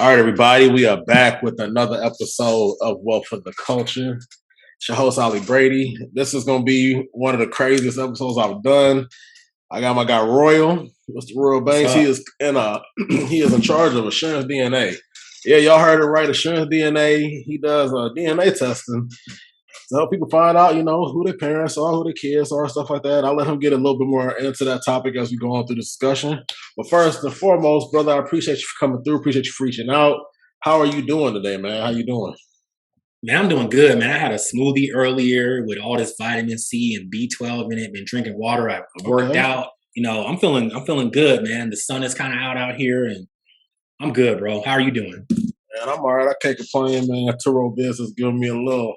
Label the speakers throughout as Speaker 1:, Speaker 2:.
Speaker 1: All right, everybody, we are back with another episode of Wealth for the Culture. It's your host, Ollie Brady. This is going to be one of the craziest episodes I've done. I got my guy Royal, Mr. Royal Banks. He is he is in charge of Assurance DNA. Yeah, y'all heard it right. Assurance DNA. He does DNA testing to help people find out, who their parents are, who their kids are, stuff like that. I'll let him get a little bit more into that topic as we go on through the discussion. But first and foremost, brother, I appreciate you for coming through. Appreciate you for reaching out. How are you doing today, man? How you doing?
Speaker 2: Man, I'm doing good, man. I had a smoothie earlier with all this vitamin C and B12 in it. Been drinking water. I worked out. I'm feeling good, man. The sun is kind of out here, and I'm good, bro. How are you doing?
Speaker 1: Man, I'm all right. I can't complain, man. Turo business giving me a little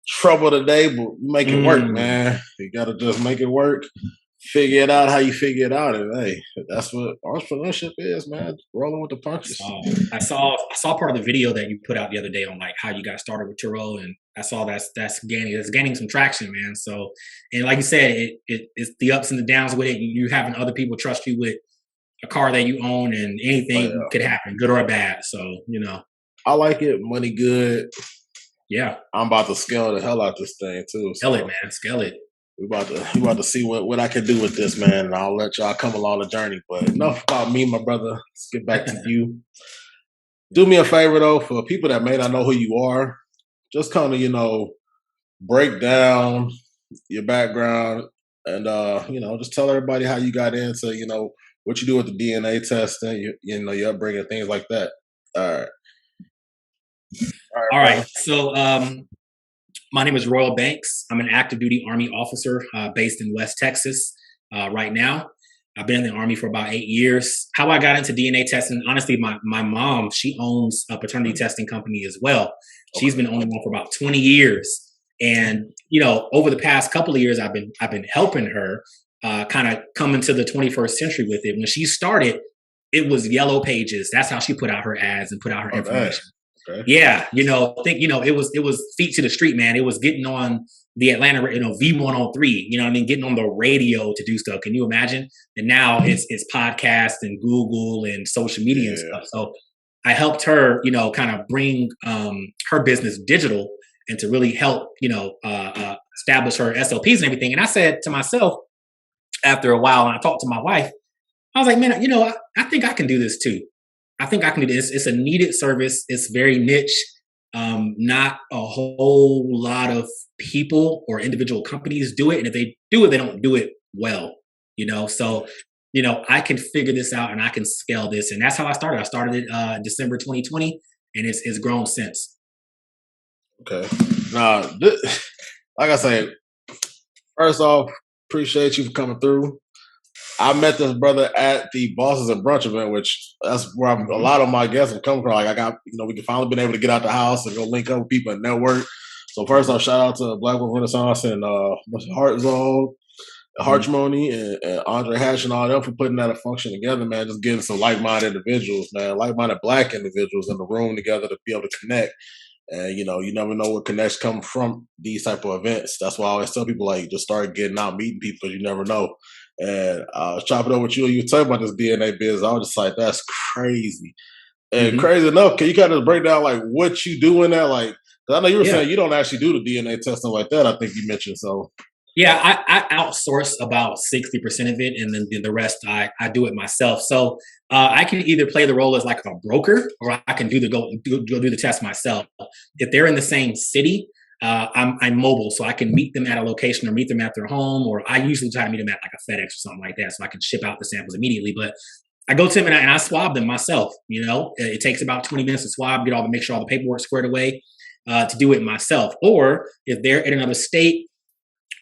Speaker 1: trouble today, but make it work, man. You got to just make it work. Figure it out how you figure it out, and hey, that's what entrepreneurship is, man. Rolling with the punches.
Speaker 2: I saw part of the video that you put out the other day on like how you got started with Turo, and I saw that's gaining some traction, man. So, and like you said, it's the ups and the downs with it. You having other people trust you with a car that you own, and anything could happen, good or bad. So,
Speaker 1: I like it. Money good.
Speaker 2: Yeah,
Speaker 1: I'm about to scale the hell out this thing too.
Speaker 2: So. Scale it, man. Scale it.
Speaker 1: We about to see what I can do with this, man, and I'll let y'all come along the journey. But enough about me, my brother. Let's get back to you. Do me a favor though, for people that may not know who you are, just kind of break down your background and just tell everybody how you got into what you do with the DNA testing, your upbringing, things like that. All
Speaker 2: right. So my name is Royal Banks. I'm an active duty Army officer based in West Texas right now. I've been in the Army for about 8 years. How I got into DNA testing, honestly, my mom, she owns a paternity testing company as well. She's been owning one for about 20 years. And, over the past couple of years, I've been helping her kind of come into the 21st century with it. When she started, it was yellow pages. That's how she put out her ads and put out her information. Okay. Yeah, it was feet to the street, man. It was getting on the Atlanta, V103, getting on the radio to do stuff. Can you imagine? And now it's podcasts and Google and social media and stuff. So I helped her, kind of bring her business digital and to really help, establish her SOPs and everything. And I said to myself, after a while, and I talked to my wife, I was like, man, I think I can do this too. I think I can do this. It's a needed service. It's very niche. Not a whole lot of people or individual companies do it. And if they do it, they don't do it well, So, I can figure this out and I can scale this. And that's how I started. I started it December 2020 and it's grown since.
Speaker 1: Okay. Now, like I say, first off, appreciate you for coming through. I met this brother at the Bosses and Brunch event, which that's where a lot of my guests have come from. Like I got, we can finally been able to get out the house and go link up with people and network. So first off, shout out to Black Women Renaissance and Heart Zone, Harmony, and Andre Hash and all them for putting that a function together, man. Just getting some like-minded individuals, man, like-minded Black individuals in the room together to be able to connect. And you never know what connections come from these type of events. That's why I always tell people just start getting out, meeting people, because you never know. And I was chopping up with you, and you were talking about this DNA business. I was just like, that's crazy. And crazy enough, can you kind of break down what you do in that? Because I know you were saying you don't actually do the DNA testing like that. I think you mentioned so.
Speaker 2: Yeah, I outsource about 60% of it, and then the rest I do it myself. So I can either play the role as like a broker, or I can go do the test myself. If they're in the same city, I'm mobile, so I can meet them at a location or meet them at their home, or I usually try to meet them at like a FedEx or something like that, so I can ship out the samples immediately. But I go to them and I swab them myself. It takes about 20 minutes to swab, make sure all the paperwork squared away to do it myself. Or if they're in another state,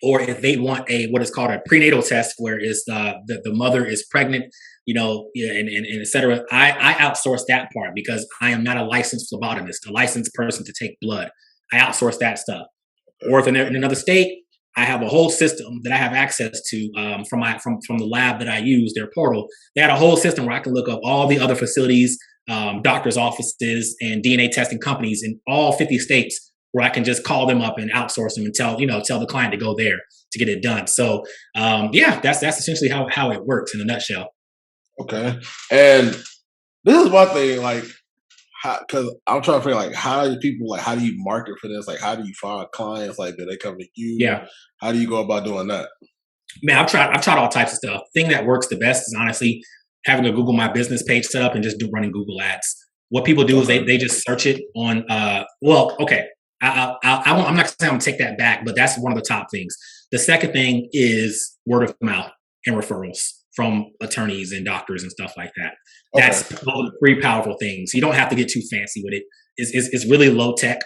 Speaker 2: or if they want what is called a prenatal test, where is the mother is pregnant, and et cetera. I outsource that part because I am not a licensed phlebotomist, a licensed person to take blood. I outsource that stuff. Or if in another state, I have a whole system that I have access to from the lab that I use, their portal. They had a whole system where I can look up all the other facilities, doctors' offices, and DNA testing companies in all 50 states, where I can just call them up and outsource them and tell the client to go there to get it done. So that's essentially how it works in a nutshell.
Speaker 1: Okay. And this is one thing, because I'm trying to figure like how do people like how do you market for this? Like how do you find clients? Like do they come to you?
Speaker 2: Yeah.
Speaker 1: How do you go about doing that?
Speaker 2: Man, I've tried all types of stuff. Thing that works the best is honestly having a Google My Business page set up and just running Google Ads. What people do is
Speaker 1: Okay.
Speaker 2: they just search it on. Well, okay, I'm not saying I'm gonna take that back, but that's one of the top things. The second thing is word of mouth and referrals from attorneys and doctors and stuff like that.
Speaker 1: Okay.
Speaker 2: That's those are the three powerful things. You don't have to get too fancy with it. It's really low tech.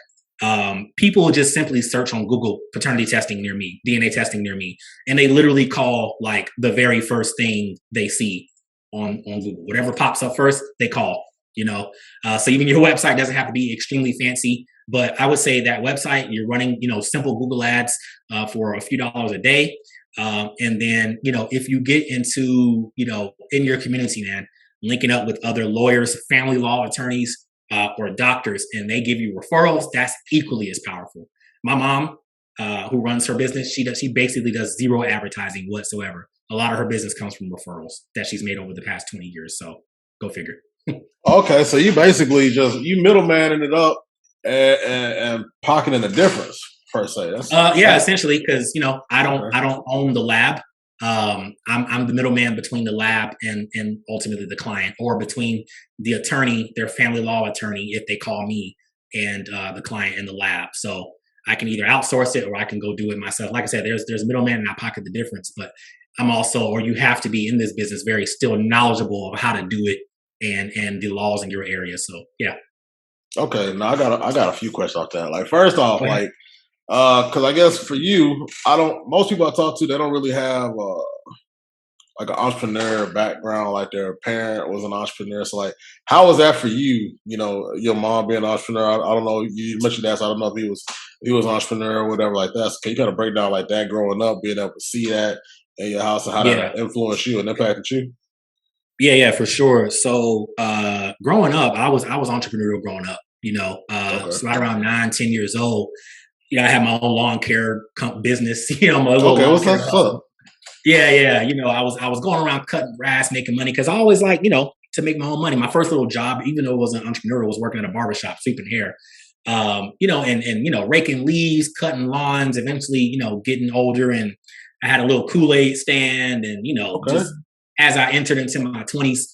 Speaker 2: People just simply search on Google paternity testing near me, DNA testing near me, and they literally call like the very first thing they see on Google. Whatever pops up first, they call. You know, so even your website doesn't have to be extremely fancy, but I would say that website you're running, simple Google ads for a few dollars a day, and then if you get into in your community, man, linking up with other lawyers, family law attorneys, or doctors, and they give you referrals, that's equally as powerful. My mom, who runs her business, she basically does zero advertising whatsoever. A lot of her business comes from referrals that she's made over the past 20 years. So go figure.
Speaker 1: Okay, so you basically just you middlemaning it up and pocketing the difference per se.
Speaker 2: Yeah, essentially, because
Speaker 1: Okay.
Speaker 2: I don't own the lab. I'm the middleman between the lab and ultimately the client, or between the attorney, their family law attorney, if they call me, and the client in the lab. So I can either outsource it or I can go do it myself. Like I said, there's a middleman and I pocket the difference. But I'm also, or you have to be in this business very still knowledgeable of how to do it and the laws in your area. So yeah.
Speaker 1: Okay, now I got a few questions off that. Like first off,
Speaker 2: Go ahead.
Speaker 1: like because I guess for you, I don't. Most people I talk to, they don't really have like an entrepreneur background. Like their parent was an entrepreneur. So like, how was that for you? Your mom being an entrepreneur. I don't know. You mentioned that, so I don't know if he was an entrepreneur or whatever like that. So can you kind of break down like that growing up, being able to see that in your house and how that
Speaker 2: Yeah.
Speaker 1: influenced you and impacted you?
Speaker 2: Yeah, for sure. So growing up, I was entrepreneurial growing up.
Speaker 1: Okay.
Speaker 2: So right around 9, 10 years old, I had my own lawn care business. My little
Speaker 1: Okay.
Speaker 2: lawn
Speaker 1: What's
Speaker 2: care
Speaker 1: up? What's
Speaker 2: hustle.
Speaker 1: up?
Speaker 2: Yeah, yeah. I was going around cutting grass, making money because I always like to make my own money. My first little job, even though it wasn't entrepreneurial, was working at a barbershop, sweeping hair. And raking leaves, cutting lawns. Eventually, getting older, and I had a little Kool-Aid stand, and
Speaker 1: Okay.
Speaker 2: just as I entered into my 20s,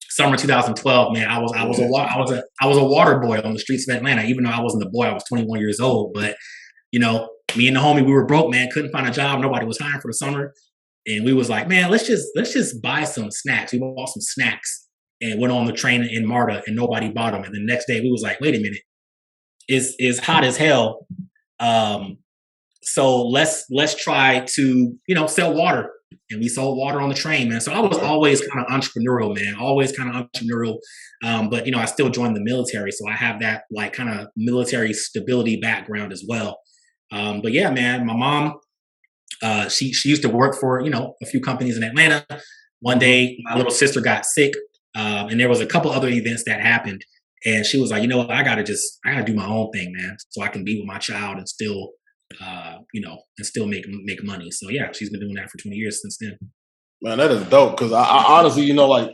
Speaker 2: summer 2012, man,
Speaker 1: Yeah.
Speaker 2: I was a water boy on the streets of Atlanta. Even though I wasn't a boy, I was 21 years old. But me and the homie, we were broke, man, couldn't find a job, nobody was hiring for the summer, and we was like, man, let's just buy some snacks. We bought some snacks and went on the train in Marta, and nobody bought them. And the next day, we was like, wait a minute, it's hot as hell. Um, so let's try to sell water, and we sold water on the train, man. So I was
Speaker 1: Okay.
Speaker 2: always kind of entrepreneurial, man, always kind of entrepreneurial. But I still joined the military, so I have that like kind of military stability background as well. But yeah, man, my mom, she used to work for a few companies in Atlanta. One
Speaker 1: Hmm.
Speaker 2: day my little sister got sick, and there was a couple other events that happened, and she was like, what, I gotta do my own thing, man, so I can be with my child and still and still make money. So yeah, she's been doing that for 20 years since then.
Speaker 1: Man, that is dope. Because I honestly, like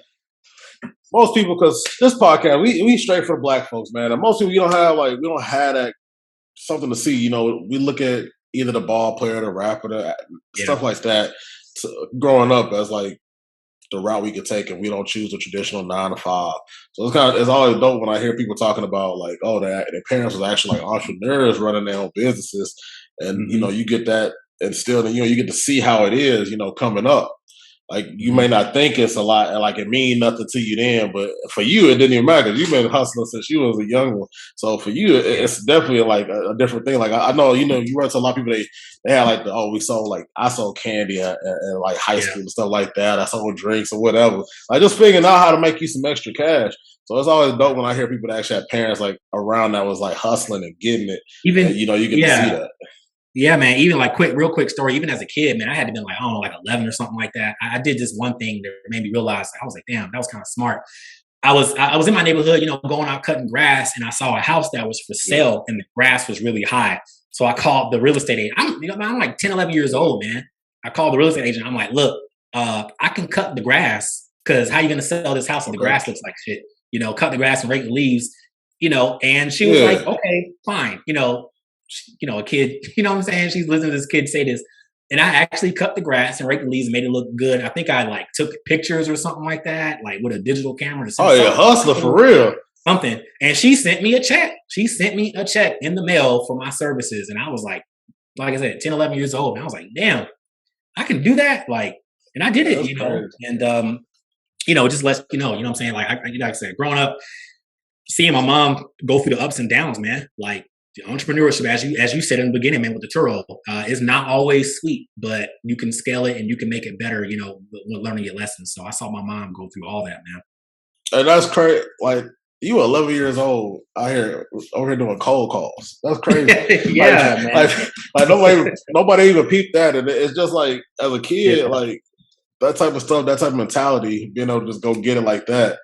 Speaker 1: most people, because this podcast, we straight for black folks, man. And most people, we don't have that something to see. We look at either the ball player, the rapper,
Speaker 2: Yeah.
Speaker 1: stuff like that. Growing up as like the route we could take, and we don't choose the traditional 9 to 5. So it's always dope when I hear people talking about like, oh, their parents was actually like entrepreneurs running their own businesses, and
Speaker 2: Hmm.
Speaker 1: you get that instilled, and you get to see how it is, coming up. Like you
Speaker 2: Hmm.
Speaker 1: may not think it's a lot, like it mean nothing to you then, but for you it didn't even matter. You've been hustling since you was a young one, so for you
Speaker 2: Yeah.
Speaker 1: it's definitely like a different thing. Like I know, you run to a lot of people. They had like we sold like I sold candy at like high
Speaker 2: Yeah.
Speaker 1: school and stuff like that. I sold drinks or whatever. Like just figuring out how to make you some extra cash. So it's always dope when I hear people that actually have parents like around that was like hustling and getting it, and
Speaker 2: Even
Speaker 1: you get to see
Speaker 2: yeah.
Speaker 1: that.
Speaker 2: Yeah, man. Even like real quick story. Even as a kid, man, I had to been like, I don't know, like 11 or something like that. I did this one thing that made me realize. I was like, damn, that was kind of smart. I was in my neighborhood, going out cutting grass, and I saw a house that was for
Speaker 1: Yeah,
Speaker 2: sale, and the grass was really high. So I called the real estate agent. I'm like 10, 11 years old, man. I called the real estate agent. I'm like, look, I can cut the grass, because how you gonna sell this house if the
Speaker 1: okay.
Speaker 2: grass looks like shit? cut the grass and rake the leaves, and she was like,
Speaker 1: Yeah.
Speaker 2: okay, fine. A kid, you know what I'm saying? She's listening to this kid say this. And I actually cut the grass and raked the leaves and made it look good. I think I like took pictures or something like that, like with a digital camera to send
Speaker 1: Oh yeah, hustler for real.
Speaker 2: something. And she sent me a check. She sent me a check in the mail for my services. And I was like I said, 10, 11 years old. And I was like, damn, I can do that. And I did it,
Speaker 1: That's crazy.
Speaker 2: And just lets you know what I'm saying? Like I said, growing up, seeing my mom go through the ups and downs, man. Like the entrepreneurship, as you said in the beginning, man, with the Turo, is not always sweet, but you can scale it and you can make it better, with learning your lessons. So I saw my mom go through all that, man.
Speaker 1: And that's crazy. Like you were 11 years old out here over here doing cold calls. That's crazy.
Speaker 2: Yeah, man.
Speaker 1: Like nobody even peeped that, and it's just like as a kid, like that type of stuff, that type of mentality, being able to just go get it like that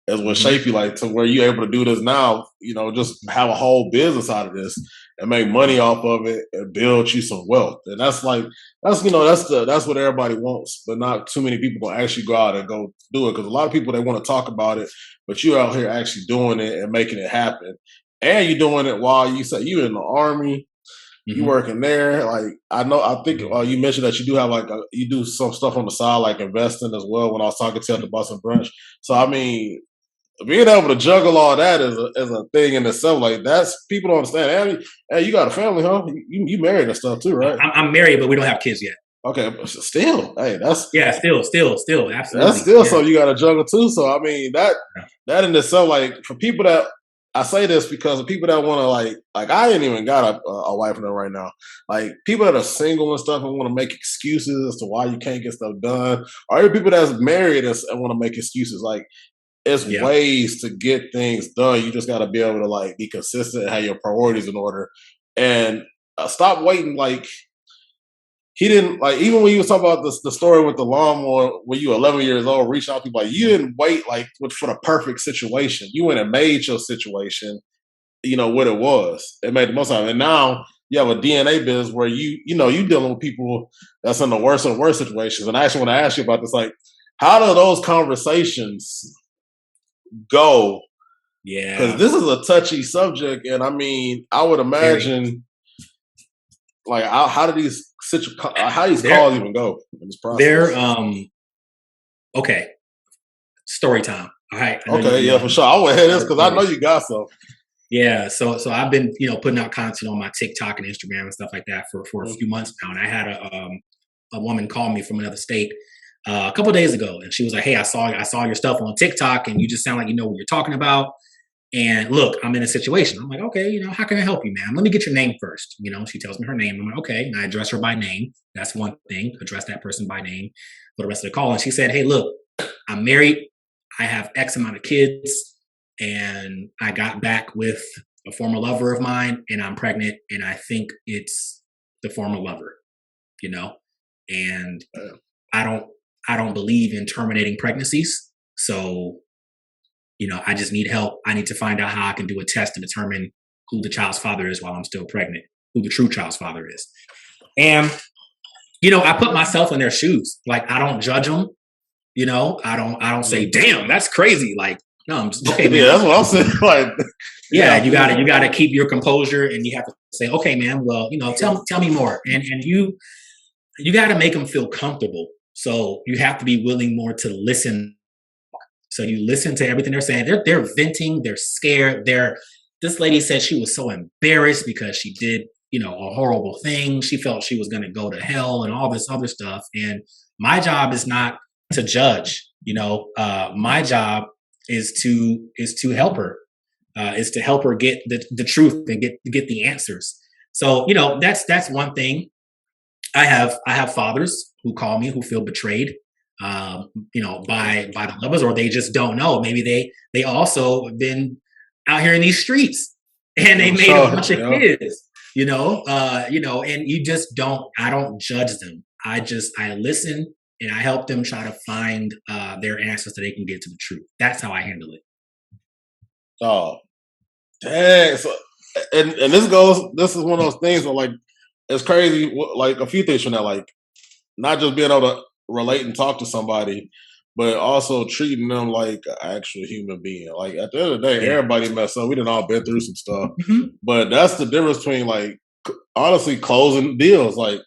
Speaker 1: is what shape you like to where you're able to do this now, just have a whole business out of this and make money off of it and build you some wealth. And that's what everybody wants, but not too many people gonna actually go out and go do it. Cause a lot of people, they want to talk about it, but you out here actually doing it and making it happen. And you're doing it while you say you in the Army, you working there. Like I think you mentioned that you do have you do some stuff on the side, like investing as well. When I was talking to you at the Bus and Brunch, so I mean, being able to juggle all that is a thing in itself. Like that's people don't understand. Hey, you got a family, huh? You married and stuff too, right?
Speaker 2: I'm married, but we don't have kids yet.
Speaker 1: Okay, but still, hey, that's
Speaker 2: still, absolutely.
Speaker 1: That's still something you got to juggle too. So I mean that in itself, like for people that I say this because of people that want to like I ain't even got a wife in there right now. Like people that are single and stuff and want to make excuses as to why you can't get stuff done, or even people that's married and want to make excuses. Like it's ways to get things done. You just got to be able to be consistent and have your priorities in order, and stop waiting. Like he didn't even when you was talking about the story with the lawnmower when you were 11 years old, reach out to people. Like you didn't wait for the perfect situation. You went and made your situation, what it was. It made the most of it. And now you have a DNA business where you dealing with people that's in the worst and worst situations. And I actually want to ask you about this. Like, how do those conversations go?
Speaker 2: Yeah,
Speaker 1: because this is a touchy subject, and I mean, I would imagine how do these calls even go in this process?
Speaker 2: They're okay. Story time. All right.
Speaker 1: Okay, yeah, for sure. I want to hear this because I know you got some.
Speaker 2: Yeah, so I've been putting out content on my TikTok and Instagram and stuff like that for a few months now, and I had a woman call me from another state a couple of days ago, and she was like, "Hey, I saw your stuff on TikTok, and you just sound like you know what you're talking about. And look, I'm in a situation." I'm like, "Okay, how can I help you, ma'am? Let me get your name first." She tells me her name. I'm like, "Okay," and I address her by name. That's one thing. Address that person by name for the rest of the call. And she said, "Hey, look, I'm married. I have X amount of kids, and I got back with a former lover of mine, and I'm pregnant, and I think it's the former lover, and I don't believe in terminating pregnancies. So, I just need help. I need to find out how I can do a test to determine who the child's father is while I'm still pregnant, who the true child's father is." And, I put myself in their shoes. Like, I don't judge them. I don't say, "Damn, that's crazy." Like, no, I'm just, okay, man.
Speaker 1: Yeah, that's what I'm saying. Like,
Speaker 2: you gotta keep your composure, and you have to say, "Okay, man, well, tell me more." And you got to make them feel comfortable. So you have to be willing more to listen. So you listen to everything they're saying. They're venting. They're scared. This lady said she was so embarrassed because she did, a horrible thing. She felt she was going to go to hell and all this other stuff. And my job is not to judge. My job is to help her. Is to help her get the truth and get the answers. So that's one thing. I have fathers who call me who feel betrayed. By the lovers, or they just don't know. Maybe they also been out here in these streets and they made a bunch of kids, and you just I don't judge them. I listen and I help them try to find their answers so they can get to the truth. That's how I handle it.
Speaker 1: Oh, dang. So, and this is one of those things where it's crazy. Like a few things from that, like not just being able to relate and talk to somebody, but also treating them like an actual human being. Like at the end of the day,
Speaker 2: Yeah.
Speaker 1: everybody mess up. We done all been through some stuff,
Speaker 2: Hmm.
Speaker 1: but that's the difference between like honestly closing deals. Like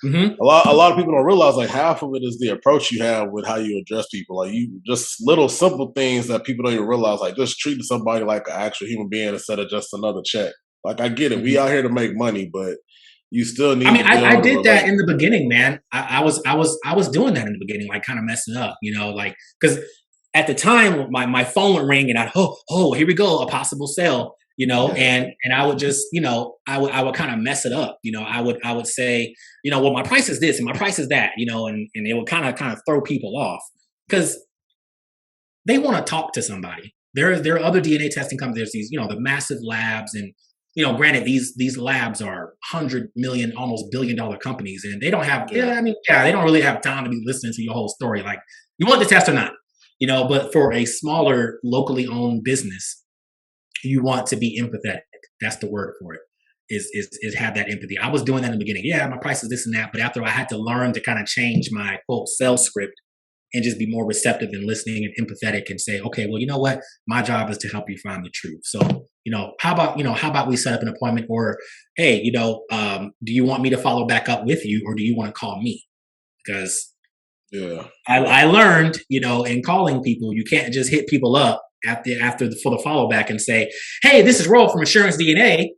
Speaker 2: Hmm.
Speaker 1: a lot of people don't realize like half of it is the approach you have with how you address people. Like you just little simple things that people don't even realize, like just treating somebody like an actual human being instead of just another check. Like I get it, we
Speaker 2: Hmm.
Speaker 1: out here to make money, but you still
Speaker 2: I
Speaker 1: need
Speaker 2: mean,
Speaker 1: to
Speaker 2: I
Speaker 1: build a
Speaker 2: did that
Speaker 1: relate.
Speaker 2: in the beginning, man. I was doing that in the beginning, like kind of messing up, like because at the time my phone would ring and I here we go, a possible sale,
Speaker 1: Yeah,
Speaker 2: and I would just I would kind of mess it up, I would say, well, my price is this and my price is that, and it would kind of throw people off because they want to talk to somebody. There are other DNA testing companies. There's these, the massive labs, and granted, these labs are 100 million, almost $1 billion companies, and they don't have.
Speaker 1: yeah,
Speaker 2: Yeah, I mean, yeah, they don't really have time to be listening to your whole story. Like, you want the test or not, But for a smaller, locally owned business, you want to be empathetic. That's the word for it. Is have that empathy. I was doing that in the beginning. Yeah, my price is this and that, but after I had to learn to kind of change my quote sales script and just be more receptive and listening and empathetic and say, okay, well, you know what? My job is to help you find the truth. So, how about we set up an appointment, or, hey, do you want me to follow back up with you, or do you want to call me? Because
Speaker 1: yeah.
Speaker 2: I learned, in calling people, you can't just hit people up for the follow back and say, hey, this is Roll from Assurance DNA.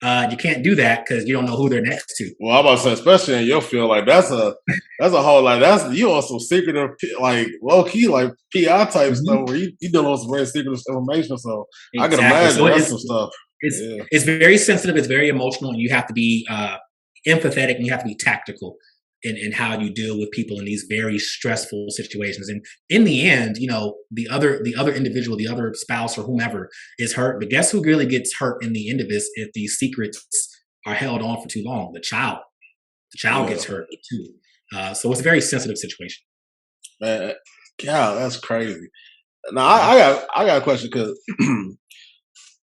Speaker 2: You can't do that because you don't know who they're next to.
Speaker 1: Well, I'm about to say, especially in your field, like that's a whole like that's you on some secretive like low key like PI type
Speaker 2: Mhm.
Speaker 1: stuff where you dealing with some very secretive information. So I can
Speaker 2: Exactly.
Speaker 1: imagine
Speaker 2: So
Speaker 1: that's some stuff.
Speaker 2: it's
Speaker 1: Yeah,
Speaker 2: it's very sensitive, it's very emotional, and you have to be empathetic, and you have to be tactical in how you deal with people in these very stressful situations. And in the end, the other individual, the other spouse or whomever is hurt, but guess who really gets hurt in the end of this if these secrets are held on for too long? The child
Speaker 1: yeah,
Speaker 2: gets hurt too. So it's a very sensitive situation.
Speaker 1: man. God, that's crazy. Now
Speaker 2: Mhm.
Speaker 1: I got a question because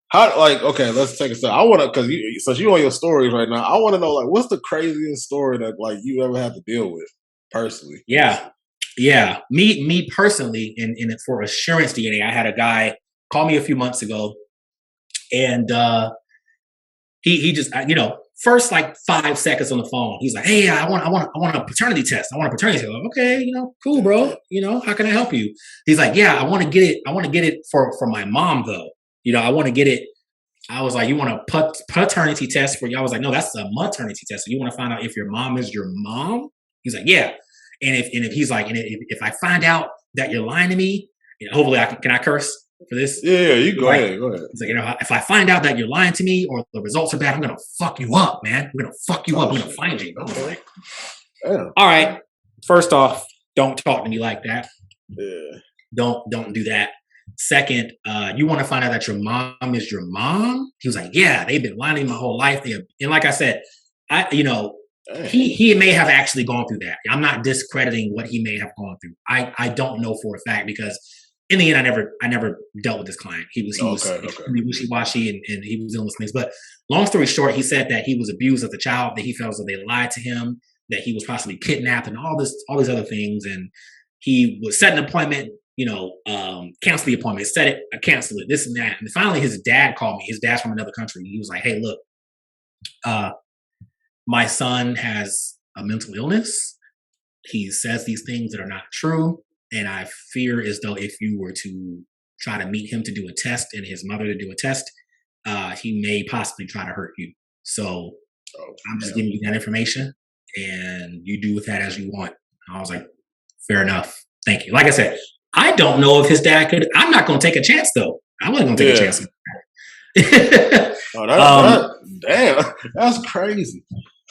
Speaker 1: how like okay, let's take a step. I want to because since you on your stories right now, I want to know like what's the craziest story that like you ever had to deal with personally.
Speaker 2: Yeah. Yeah. Me personally, in for Assurance DNA, I had a guy call me a few months ago, and he just first like 5 seconds on the phone, he's like, hey, I want a paternity test. I want a paternity test. I'm like, okay, cool, bro. How can I help you? He's like, yeah, I want to get it for my mom though. I want to get it. I was like, you want a paternity test for you? I was like, no, that's a maternity test. So you want to find out if your mom is your mom? He's like, yeah. And if he's like, and if I find out that you're lying to me, hopefully can I curse for this?
Speaker 1: Yeah, you
Speaker 2: He's
Speaker 1: go
Speaker 2: like,
Speaker 1: ahead, go ahead.
Speaker 2: he's like, if I find out that you're lying to me or the results are bad, I'm gonna fuck you up, man. I'm gonna fuck you up.
Speaker 1: Oh
Speaker 2: I'm gonna
Speaker 1: shit.
Speaker 2: find you. I was
Speaker 1: Okay.
Speaker 2: like,
Speaker 1: Damn.
Speaker 2: all right. First off, don't talk to me like that.
Speaker 1: Yeah.
Speaker 2: Don't do that. Second, you want to find out that your mom is your mom? He was like, yeah, they've been lying to me my whole life. And like I said, I
Speaker 1: Damn.
Speaker 2: he may have actually gone through that. I'm not discrediting what he may have gone through. I don't know for a fact because in the end, I never dealt with this client. He was
Speaker 1: Okay. Okay.
Speaker 2: extremely wishy washy, and he was dealing with things. But long story short, he said that he was abused as a child, that he felt as though they lied to him, that he was possibly kidnapped, and all these other things. And he would set an appointment, cancel the appointment, set it, cancel it, this and that. And finally, his dad called me. His dad's from another country. He was like, "Hey, look, uh, my son has a mental illness. He says these things that are not true, and I fear as though if you were to try to meet him to do a test and his mother to do a test, he may possibly try to hurt you. So
Speaker 1: Oh,
Speaker 2: I'm just
Speaker 1: damn.
Speaker 2: giving you that information, and you do with that as you want." I was like, fair enough. Thank you. Like I said, I don't know if his dad could. I'm not going to take a chance, though. I wasn't going to take a
Speaker 1: Yeah.
Speaker 2: chance.
Speaker 1: Oh,
Speaker 2: um,
Speaker 1: damn, that's crazy.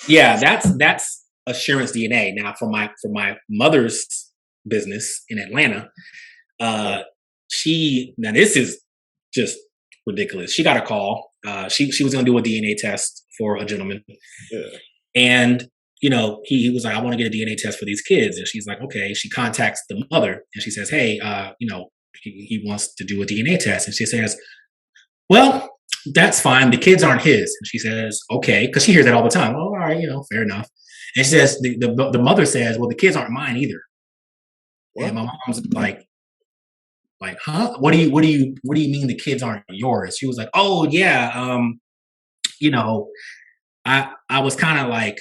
Speaker 2: yeah, that's Assurance DNA. Now, for my mother's business in Atlanta,
Speaker 1: Okay.
Speaker 2: now this is just ridiculous. She got a call. She was going to do a DNA test for a gentleman,
Speaker 1: Yeah.
Speaker 2: and he was like, I want to get a DNA test for these kids. And she's like, okay. She contacts the mother and she says, hey, he wants to do a DNA test. And she says, well, that's fine. The kids aren't his. And she says, okay, because she hears that all the time. Oh, all right, fair enough. And she says, the mother says, well, the kids aren't mine either. And my mom's like, huh? What do you mean the kids aren't yours? She was like, oh yeah, you know, I was kind of like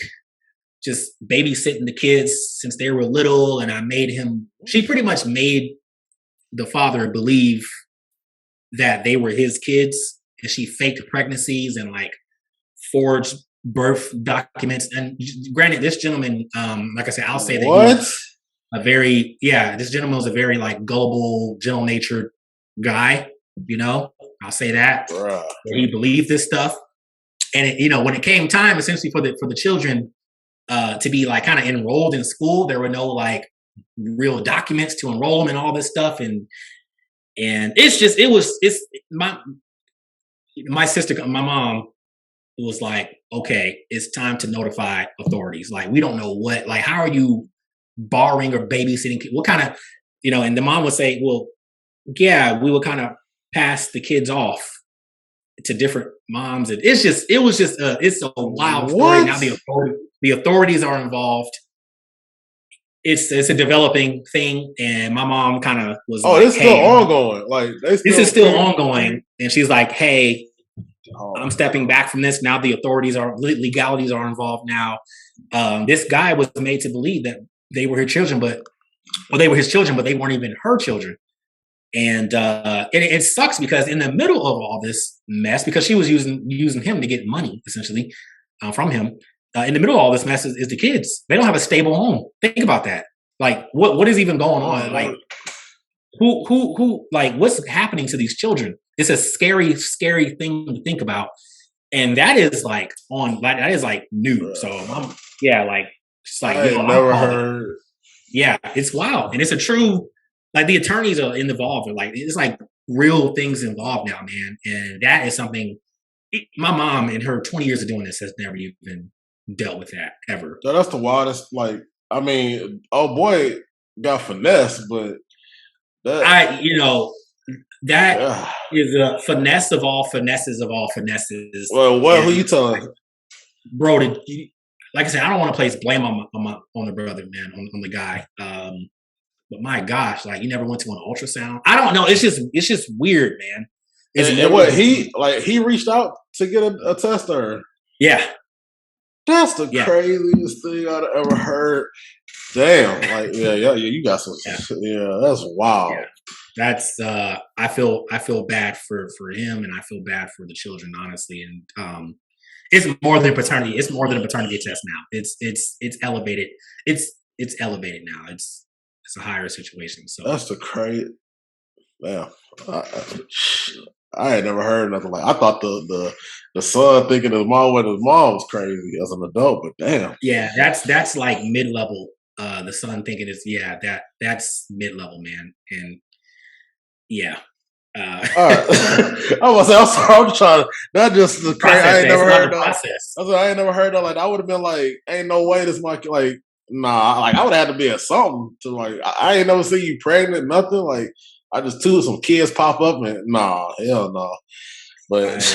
Speaker 2: just babysitting the kids since they were little, and I made him. She pretty much made the father believe that they were his kids, and she faked pregnancies and like forged birth documents. And granted, this gentleman, like I said, I'll say that he was this gentleman was a very like gullible, gentle natured guy. I'll say that.
Speaker 1: Bruh.
Speaker 2: He believed this stuff, and when it came time, essentially for the children to be like kind of enrolled in school, there were no like real documents to enroll them and all this stuff, and it's my sister, my mom was like, okay, it's time to notify authorities. Like, we don't know how are you borrowing or babysitting? What kind of, and the mom would say, well, yeah, we would kind of pass the kids off to different moms. And it's a wild story. Now the authorities are involved. It's a developing thing, and my mom kind of was like,
Speaker 1: it's still ongoing.
Speaker 2: This is still ongoing, and she's like, hey, I'm stepping back from this. Now the legalities are involved now. This guy was made to believe that they were his children, but they weren't even her children. And it sucks because in the middle of all this mess, because she was using him to get money essentially from him. In the middle of all this mess is the kids. They don't have a stable home. Think about that. Like, what is even going on? Like, who like, what's happening to these children? It's a scary, scary thing to think about. And that is like new. So it's like,
Speaker 1: I never heard.
Speaker 2: Yeah, it's wild. And it's a true, like, the attorneys are involved. Like, it's like real things involved now, man. And that is something my mom in her 20 years of doing this has never even dealt with that ever.
Speaker 1: So that's the wildest. Like, I mean, oh boy, got finesse, but that
Speaker 2: is a finesse of all finesses of all finesses.
Speaker 1: Well, who you telling,
Speaker 2: bro? Like I said, I don't want to place blame on the brother, man, on the guy. But my gosh, like, you never went to an ultrasound? I don't know. It's just weird, man.
Speaker 1: He reached out to get a test, or
Speaker 2: yeah.
Speaker 1: That's the craziest thing I've ever heard. Damn, like you got some. Yeah, that's wild.
Speaker 2: Yeah. That's I feel bad for him, and I feel bad for the children, honestly. And it's more than paternity. It's more than a paternity test now. It's elevated. It's elevated now. It's a higher situation. So
Speaker 1: that's the crazy. Damn. I had never heard nothing like. I thought the son thinking his mom was crazy as an adult, but damn.
Speaker 2: Yeah, that's like mid-level. The son thinking that's mid-level, man, and yeah.
Speaker 1: All right. I was sorry. I'm trying to. That just the crazy. I ain't never heard that. I ain't never heard that. Like, I would have been like, ain't no way this might like. Nah, like, I would have had to be at something to like. I ain't never seen you pregnant, nothing like. I just some kids pop up and nah, hell no. But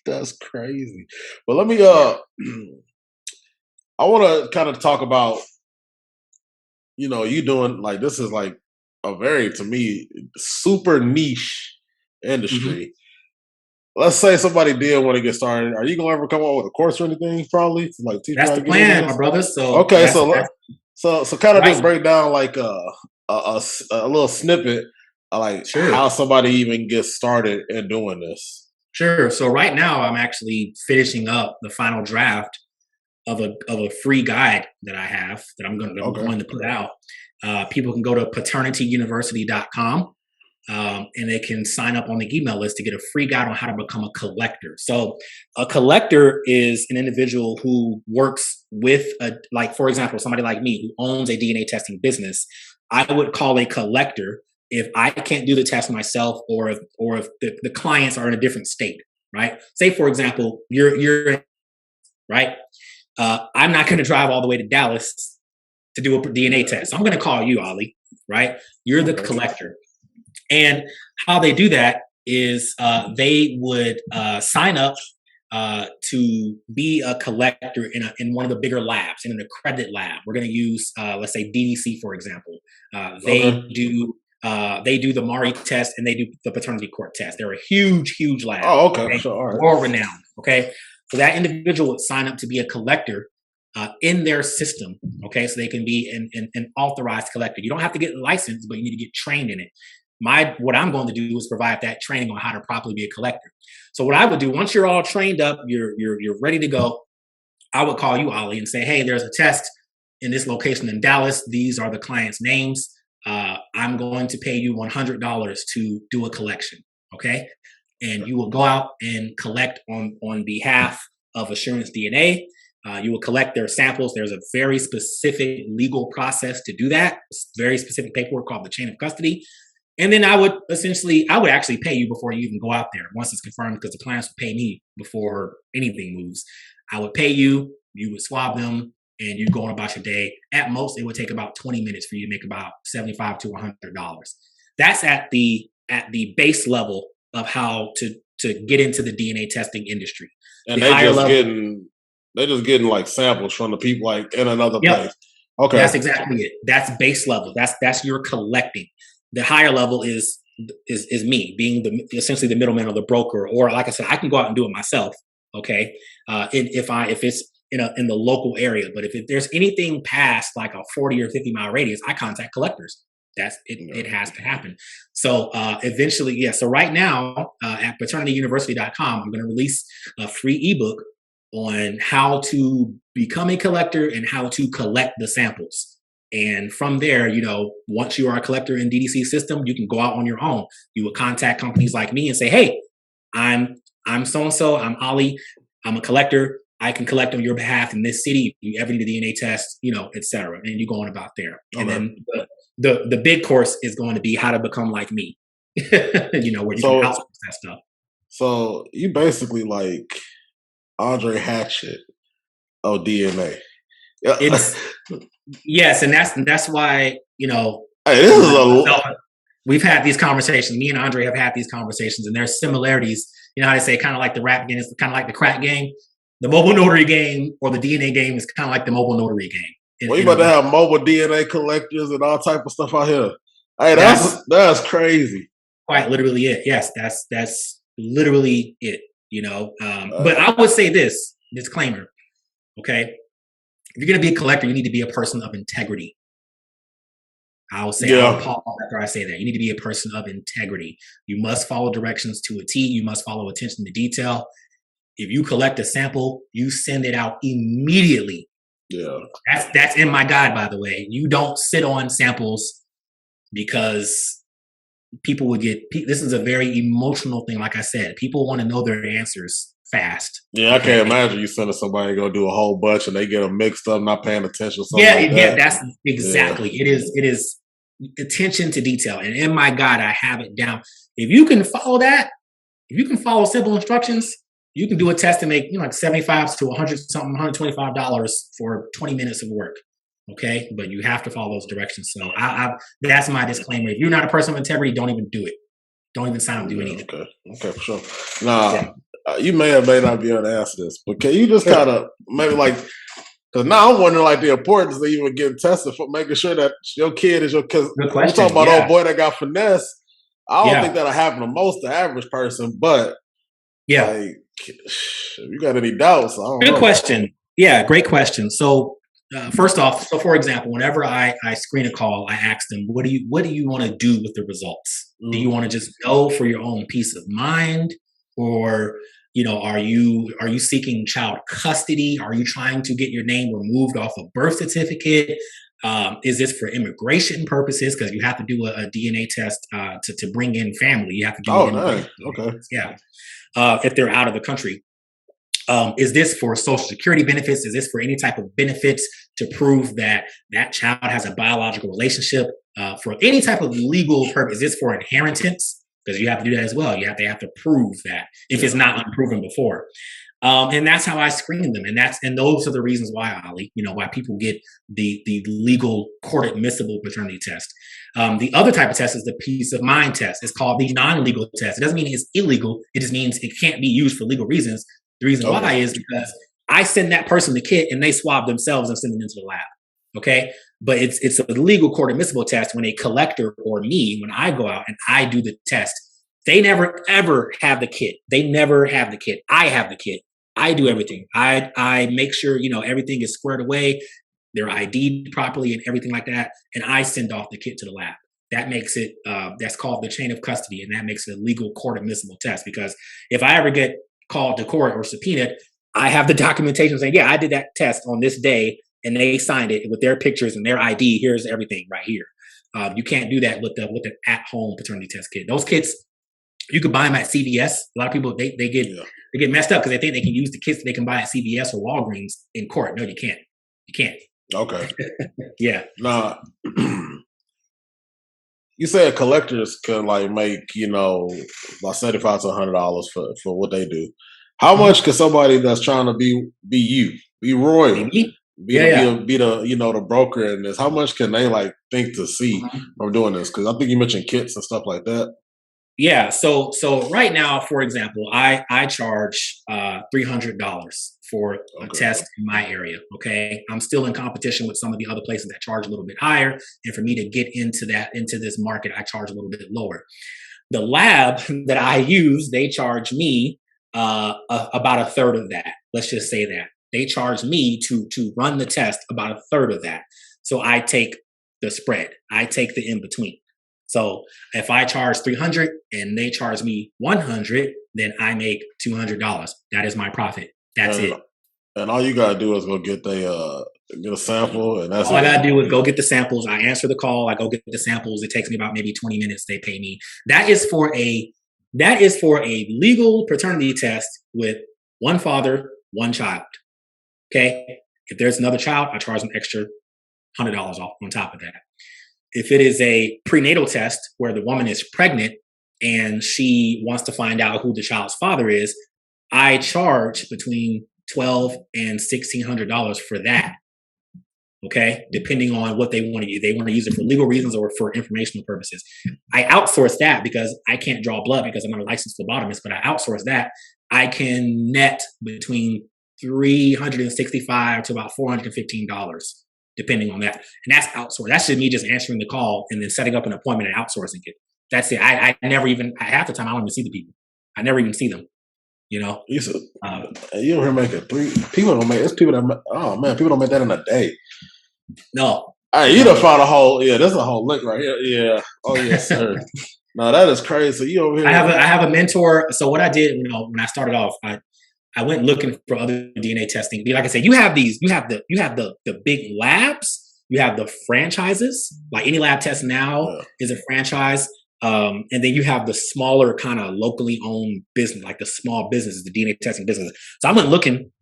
Speaker 1: that's crazy. But let me I want to kind of talk about, you doing, like, this is like a very, to me, super niche industry. Mm-hmm. Let's say somebody did want to get started. Are you gonna ever come up with a course or anything? Probably to, like, teach.
Speaker 2: That's the plan, my brother. So
Speaker 1: okay, so kind of just break down like a little snippet of like how somebody even gets started in doing this.
Speaker 2: Sure. So right now I'm actually finishing up the final draft of a free guide that I have that I'm going to put out. People can go to paternityuniversity.com and they can sign up on the email list to get a free guide on how to become a collector. So a collector is an individual who works with like, for example, somebody like me who owns a DNA testing business. I would call a collector if I can't do the test myself, or if the clients are in a different state, right? Say, for example, you're right. I'm not going to drive all the way to Dallas to do a DNA test. I'm going to call you, Ollie, right? You're the collector. And how they do that is they would sign up to be a collector in one of the bigger labs, in an accredited lab. We're going to use, let's say, DDC for example.
Speaker 1: Okay.
Speaker 2: They do the Mari test and they do the paternity court test. They're a huge lab.
Speaker 1: Oh, okay, sure, all right.
Speaker 2: World renowned. Okay, so that individual would sign up to be a collector in their system. Okay, so they can be an authorized collector. You don't have to get licensed, but you need to get trained in it. What I'm going to do is provide that training on how to properly be a collector. So what I would do, once you're all trained up, you're ready to go, I would call you, Ollie, and say, hey, there's a test in this location in Dallas. These are the client's names. I'm going to pay you $100 to do a collection. Okay. And you will go out and collect on behalf of Assurance DNA. You will collect their samples. There's a very specific legal process to do that. Very specific paperwork called the chain of custody. And then I would actually pay you before you even go out there once it's confirmed, because the clients would pay me before anything moves. I would pay you, you would swab them, and you go on about your day. At most, it would take about 20 minutes for you to make about $75 to $100. That's at the base level of how to get into the DNA testing industry.
Speaker 1: And they just getting like samples from the people like in another place. Okay,
Speaker 2: that's exactly it. That's base level. That's your collecting. The higher level is me being essentially the middleman or the broker, or like I said, I can go out and do it myself. Okay, if it's in the local area, but if there's anything past like a 40 or 50 mile radius, I contact collectors. That's it. It has to happen. So eventually, yeah. So right now at paternityuniversity.com, I'm going to release a free ebook on how to become a collector and how to collect the samples. And from there, once you are a collector in DDC system, you can go out on your own. You will contact companies like me and say, hey, I'm so-and-so, I'm Ollie, I'm a collector. I can collect on your behalf in this city. You ever need a DNA test, et cetera. And you go on about there. Okay. And then the big course is going to be how to become like me, where you can outsource that stuff.
Speaker 1: So you basically like Andre Hatchett of DNA.
Speaker 2: Yes, and that's why
Speaker 1: hey,
Speaker 2: we've had these conversations. Me and Andre have had these conversations, and there's similarities. You know how they say, kind of like the rap game is kind of like the crack game. The mobile notary game or the DNA game is kind of like the mobile notary game.
Speaker 1: Well, you about to have mobile DNA collectors and all type of stuff out here. Hey, that's crazy.
Speaker 2: Quite literally it. Yes, that's literally it. But I would say this disclaimer. Okay. If you're going to be a collector, you need to be a person of integrity. I'll pause after I say that. You need to be a person of integrity. You must follow directions to a T. You must follow attention to detail. If you collect a sample, you send it out immediately.
Speaker 1: Yeah.
Speaker 2: That's in my guide, by the way. You don't sit on samples because people would this is a very emotional thing. Like I said, people want to know their answers fast.
Speaker 1: Yeah, I can't imagine you sending somebody go do a whole bunch and they get them mixed up, not paying attention. Yeah,
Speaker 2: that's exactly. Yeah. It is attention to detail. And in my guide, I have it down. If you can follow that, if you can follow simple instructions, you can do a test and make like $75 to $125 for 20 minutes of work. Okay, but you have to follow those directions. So that's my disclaimer. If you're not a person of integrity, don't even do it. Don't even sign up to do anything.
Speaker 1: Okay, for sure. Now, you may or may not be able to answer this, but can you just kind of maybe because now I'm wondering the importance of even getting tested for making sure that your kid is because we're talking about old boy that got finesse. I don't think that'll happen to the average person, but if you got any doubts, I don't know.
Speaker 2: Good question. Yeah, great question. So first off, for example, whenever I screen a call, I ask them, what do you want to do with the results? Do you want to just go for your own peace of mind? Or, are you seeking child custody? Are you trying to get your name removed off a birth certificate? Is this for immigration purposes? Because you have to do a DNA test to bring in family. You have to do
Speaker 1: nice. Okay.
Speaker 2: Yeah. If they're out of the country. Is this for Social Security benefits? Is this for any type of benefits to prove that child has a biological relationship? For any type of legal purpose? Is this for inheritance? Because you have to do that as well. You have to prove that if it's not unproven before. And that's how I screen them. And those are the reasons why, Ollie, why people get the legal court admissible paternity test. The other type of test is the peace of mind test. It's called the non-legal test. It doesn't mean it's illegal. It just means it can't be used for legal reasons. The reason why
Speaker 1: Okay.
Speaker 2: is because I send that person the kit and they swab themselves and send them into the lab. Okay. But it's a legal court admissible test when a collector or me, when I go out and I do the test, they never ever have the kit. They never have the kit. I have the kit. I do everything. I make sure, everything is squared away, they're ID'd properly and everything like that. And I send off the kit to the lab. That makes it, that's called the chain of custody. And that makes it a legal court admissible test. Because if I ever get called to court or subpoenaed, I have the documentation saying, yeah, I did that test on this day and they signed it with their pictures and their ID. Here's everything right here. You can't do that with the at-home paternity test kit. Those kits, you could buy them at CVS. A lot of people they get messed up because they think they can use the kits that they can buy at CVS or Walgreens in court. No, you can't. You can't.
Speaker 1: Okay.
Speaker 2: Yeah.
Speaker 1: Now, you said collectors can like make about $75 to $100 for what they do. How much could somebody that's trying to be you, be royal,
Speaker 2: Maybe?
Speaker 1: be the broker in this? How much can they like think to see from doing this? Because I think you mentioned kits and stuff like that.
Speaker 2: Yeah. So right now, for example, I charge $300 for a test in my area. Okay. I'm still in competition with some of the other places that charge a little bit higher. And for me to get into this market, I charge a little bit lower. The lab that I use, they charge me about a third of that. Let's just say that. They charge me to run the test about a third of that. So I take the spread. I take the in between. So if I charge $300 and they charge me $100, then I make $200. That is my profit. That's it.
Speaker 1: And all you gotta do is go get a sample, and that's
Speaker 2: all I gotta do is go get the samples. I answer the call. I go get the samples. It takes me about maybe 20 minutes. They pay me. That is for a legal paternity test with one father, one child. Okay. If there's another child, I charge them extra $100 off on top of that. If it is a prenatal test where the woman is pregnant and she wants to find out who the child's father is, I charge between $1,200 and $1,600 for that. Okay, depending on what they want to use. They want to use it for legal reasons or for informational purposes. I outsource that because I can't draw blood because I'm not a licensed phlebotomist, but I outsource that. I can net between $365 to about $415. Depending on that. And that's outsourced. That's just me just answering the call and then setting up an appointment and outsourcing it. That's it. I never even, half the time, I don't even see the people. I never even see them,
Speaker 1: You don't hear making people don't make, it's people that, oh man, people don't make that in a day.
Speaker 2: No.
Speaker 1: Hey, you done found there's a whole link right here. Yeah. Oh, yes, sir. No, that is crazy. So you over here.
Speaker 2: I have a mentor. So what I did, when I started off, I went looking for other DNA testing. Like I said, you have the big labs, you have the franchises, like any lab test now is a franchise. And then you have the smaller kind of locally owned business, like the small businesses, the DNA testing businesses. So I went looking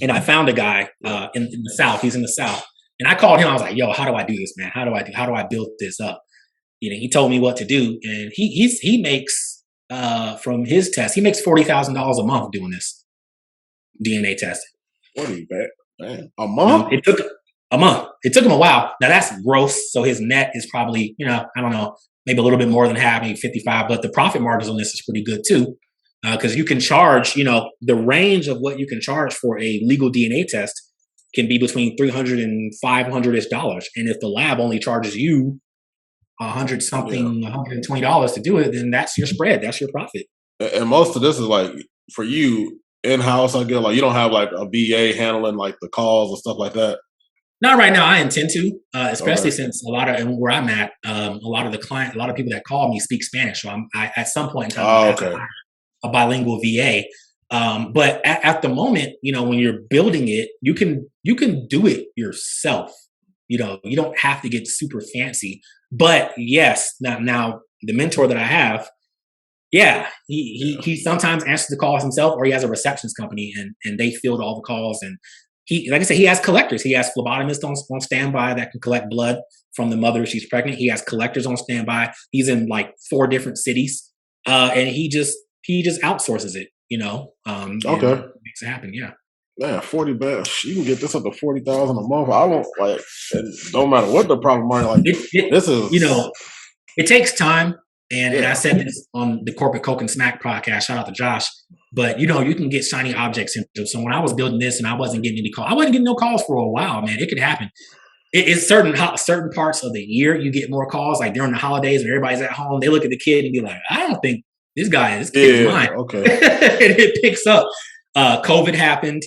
Speaker 2: and I found a guy in the South. He's in the South. And I called him. I was like, yo, how do I do this, man? How do I build this up? He told me what to do. And he makes from his test, he makes $40,000 a month doing this DNA testing.
Speaker 1: 40, man. A month?
Speaker 2: It took a month. It took him a while. Now that's gross. So his net is probably, I don't know, maybe a little bit more than half, maybe 55, but the profit margins on this is pretty good too. Because you can charge, the range of what you can charge for a legal DNA test can be between $300 and $500-ish. And if the lab only charges you $100 something, $120 to do it, then that's your spread. That's your profit.
Speaker 1: And most of this is like for you in-house, I guess, like you don't have like a VA handling like the calls and stuff like that.
Speaker 2: Not right now. I intend to, especially since and where I'm at, a lot of people that call me speak Spanish. So I at some point in time, I have to hire a bilingual VA. But at the moment, when you're building it, you can do it yourself. You don't have to get super fancy. But yes, now the mentor that I have, he sometimes answers the calls himself, or he has a receptionist company and they field all the calls. And he, like I said, he has collectors. He has phlebotomists on standby that can collect blood from the mother if she's pregnant. He has collectors on standby. He's in like 4 different cities, and he just outsources it.
Speaker 1: Okay,
Speaker 2: makes it happen. Yeah.
Speaker 1: Man, 40 bucks. You can get this up to 40,000 a month. I won't like. No matter what the problem are, like this is.
Speaker 2: It takes time. And I said this on the Corporate Coke and Smack podcast. Shout out to Josh. But you can get shiny object syndrome. So when I was building this and I wasn't getting any calls, I wasn't getting no calls for a while, man. It could happen. It's certain parts of the year you get more calls, like during the holidays when everybody's at home. They look at the kid and be like, I don't think this kid is mine.
Speaker 1: Okay.
Speaker 2: And it picks up. COVID happened.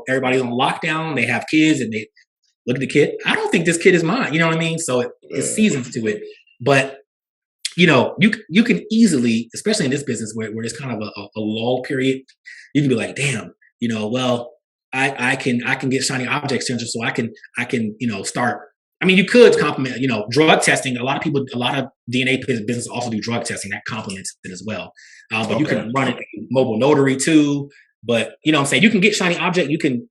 Speaker 2: Everybody's on lockdown. They have kids and they look at the kid. I don't think this kid is mine. You know what I mean? So it's seasons to it. But you can easily, especially in this business where there's kind of a lull period, you can be like, damn, well, I can get shiny object syndrome, so I can start. I mean, you could complement, drug testing. A lot of DNA businesses also do drug testing that complements it as well. But you can run it mobile notary too. But what I'm saying, you can get shiny object. You can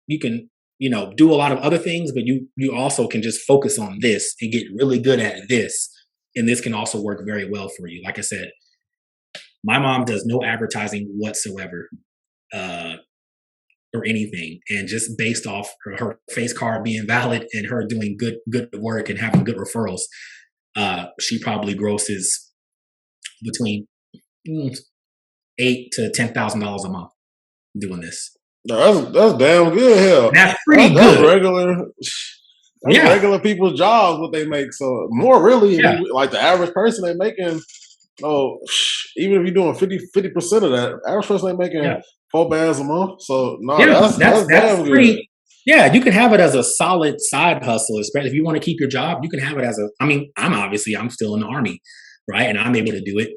Speaker 2: do a lot of other things, but you also can just focus on this and get really good at this. And this can also work very well for you. Like I said, my mom does no advertising whatsoever or anything. And just based off her face card being valid and her doing good work and having good referrals, she probably grosses between $8,000 to $10,000 a month doing this.
Speaker 1: No, that's damn good. Hell,
Speaker 2: that's pretty good.
Speaker 1: That's regular. Regular people's jobs, what they make. So more really, like the average person ain't making. Oh, even if you're doing 50% of that, average person ain't making $4 a month. So that's damn
Speaker 2: pretty
Speaker 1: good.
Speaker 2: Yeah, you can have it as a solid side hustle, especially if you want to keep your job. You can have it as I'm still in the Army, right? And I'm able to do it.